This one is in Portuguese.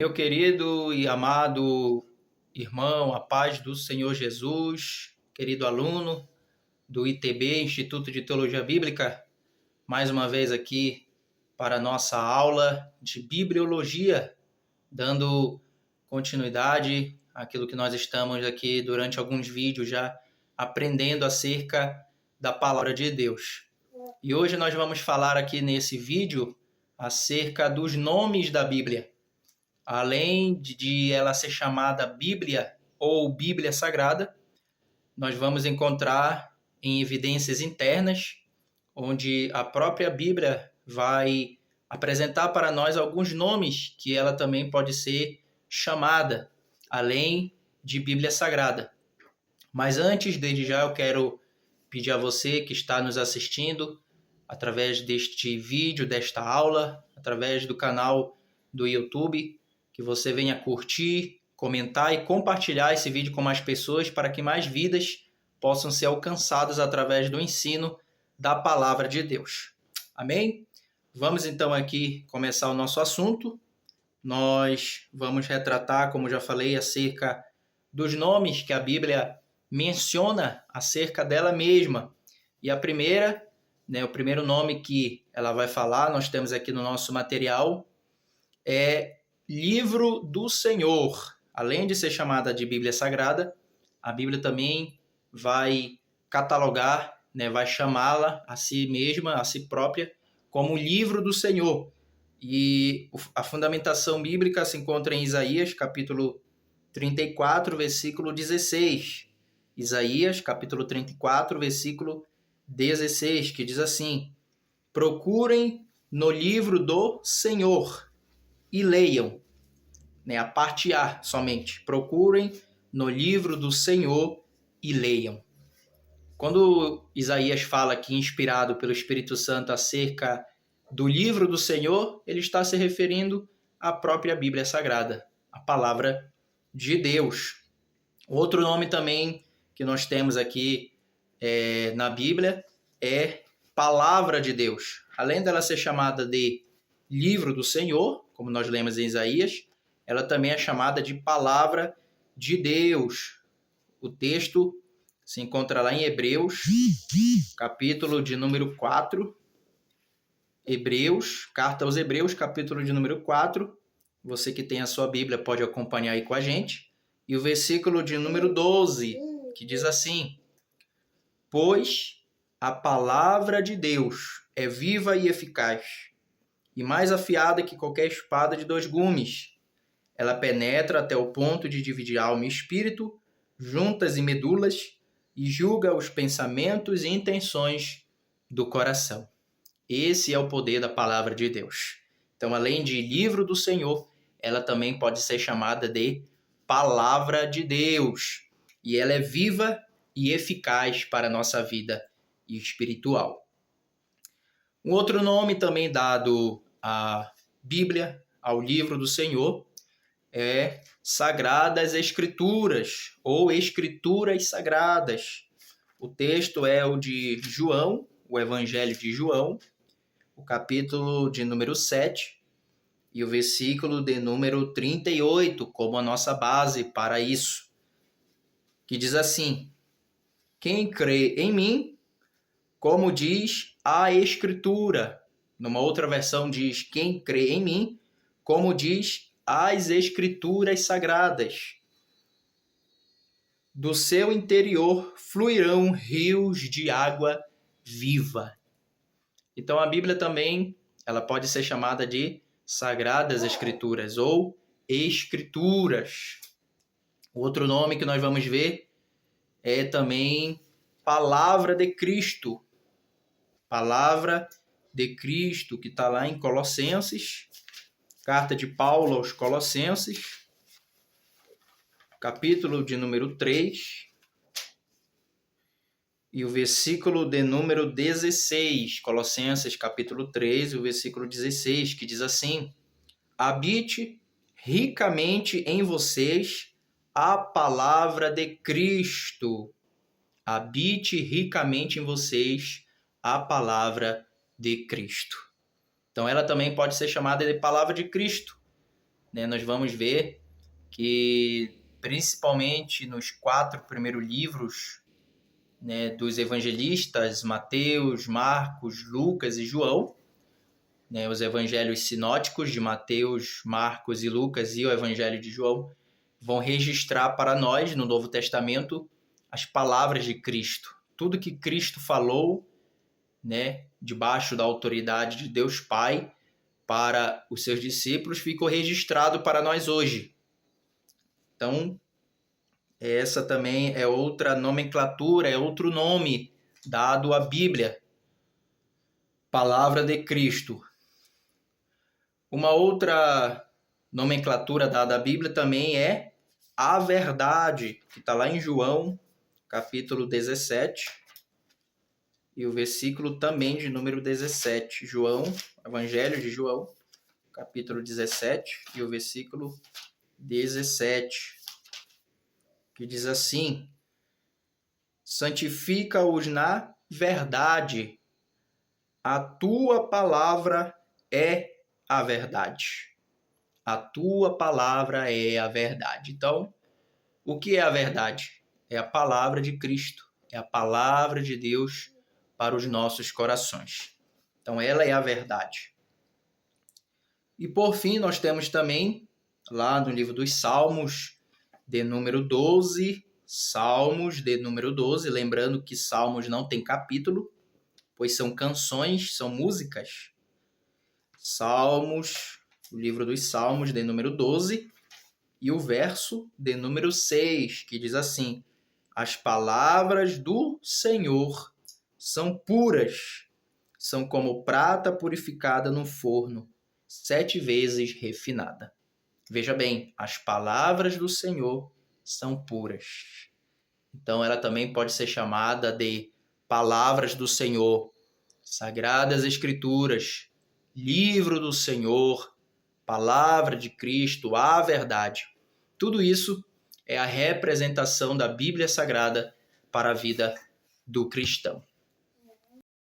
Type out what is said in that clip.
Meu querido e amado irmão, a paz do Senhor Jesus, querido aluno do ITB, Instituto de Teologia Bíblica, mais uma vez aqui para a nossa aula de Bibliologia, dando continuidade àquilo que nós estamos aqui durante alguns vídeos já aprendendo acerca da palavra de Deus. E hoje nós vamos falar aqui nesse vídeo acerca dos nomes da Bíblia. Além de ela ser chamada Bíblia ou Bíblia Sagrada, nós vamos encontrar em evidências internas, onde a própria Bíblia vai apresentar para nós alguns nomes que ela também pode ser chamada, além de Bíblia Sagrada. Mas antes, desde já, eu quero pedir a você que está nos assistindo através deste vídeo, desta aula, através do canal do YouTube, que você venha curtir, comentar e compartilhar esse vídeo com mais pessoas para que mais vidas possam ser alcançadas através do ensino da palavra de Deus. Amém? Vamos então aqui começar o nosso assunto. Nós vamos retratar, como já falei, acerca dos nomes que a Bíblia menciona acerca dela mesma. E a primeira, o primeiro nome que ela vai falar, nós temos aqui no nosso material, é Livro do Senhor. Além de ser chamada de Bíblia Sagrada, a Bíblia também vai catalogar, vai chamá-la a si mesma, a si própria, como Livro do Senhor. E a fundamentação bíblica se encontra em Isaías, capítulo 34, versículo 16. Isaías, capítulo 34, versículo 16, que diz assim: procurem no livro do Senhor e leiam, a parte A somente. Procurem no livro do Senhor e leiam. Quando Isaías fala aqui, inspirado pelo Espírito Santo, acerca do livro do Senhor, ele está se referindo à própria Bíblia Sagrada, a palavra de Deus. Outro nome também que nós temos aqui na Bíblia é Palavra de Deus. Além dela ser chamada de Livro do Senhor, como nós lemos em Isaías, ela também é chamada de Palavra de Deus. O texto se encontra lá em Hebreus, capítulo de número 4. Hebreus, carta aos Hebreus, capítulo de número 4. Você que tem a sua Bíblia pode acompanhar aí com a gente. E o versículo de número 12, que diz assim: pois a palavra de Deus é viva e eficaz, e mais afiada que qualquer espada de dois gumes. Ela penetra até o ponto de dividir alma e espírito, juntas e medulas, e julga os pensamentos e intenções do coração. Esse é o poder da palavra de Deus. Então, além de livro do Senhor, ela também pode ser chamada de palavra de Deus. E ela é viva e eficaz para a nossa vida espiritual. Um outro nome também dado à Bíblia, ao livro do Senhor, é Sagradas Escrituras, ou Escrituras Sagradas. O texto é o de João, o Evangelho de João, o capítulo de número 7 e o versículo de número 38, como a nossa base para isso, que diz assim: quem crê em mim, como diz a Escritura. Numa outra versão diz: quem crê em mim, como diz as Escrituras Sagradas. Do seu interior fluirão rios de água viva. Então a Bíblia também, ela pode ser chamada de Sagradas Escrituras ou Escrituras. Outro nome que nós vamos ver é também Palavra de Cristo. Palavra de Cristo, que está lá em Colossenses, carta de Paulo aos Colossenses, capítulo de número 3, e o versículo de número 16, Colossenses capítulo 3, o versículo 16, que diz assim: habite ricamente em vocês a palavra de Cristo. Habite ricamente em vocês a palavra de Cristo. Então ela também pode ser chamada de palavra de Cristo. né, nós vamos ver que, principalmente nos 4 primeiros livros, né, dos evangelistas, Mateus, Marcos, Lucas e João, né, os evangelhos sinóticos de Mateus, Marcos e Lucas e o evangelho de João, vão registrar para nós, no Novo Testamento, as palavras de Cristo. Tudo que Cristo falou, né, debaixo da autoridade de Deus Pai, para os seus discípulos, ficou registrado para nós hoje. Então, essa também é outra nomenclatura, é outro nome dado à Bíblia. Palavra de Cristo. Uma outra nomenclatura dada à Bíblia também é a verdade, que está lá em João, capítulo 17, e o versículo também de número 17. João, Evangelho de João, capítulo 17, e o versículo 17, que diz assim: santifica-os na verdade, a tua palavra é a verdade. A tua palavra é a verdade. Então, o que é a verdade? É a palavra de Cristo, é a palavra de Deus para os nossos corações. Então, ela é a verdade. E por fim, nós temos também, lá no livro dos Salmos, de número 12, Salmos de número 12, lembrando que Salmos não tem capítulo, pois são canções, são músicas. Salmos, o livro dos Salmos, de número 12, e o verso de número 6, que diz assim: as palavras do Senhor são puras, são como prata purificada no forno, 7 vezes refinada. Veja bem, as palavras do Senhor são puras. Então, ela também pode ser chamada de palavras do Senhor, Sagradas Escrituras, livro do Senhor, palavra de Cristo, a verdade. Tudo isso é a representação da Bíblia Sagrada para a vida do cristão.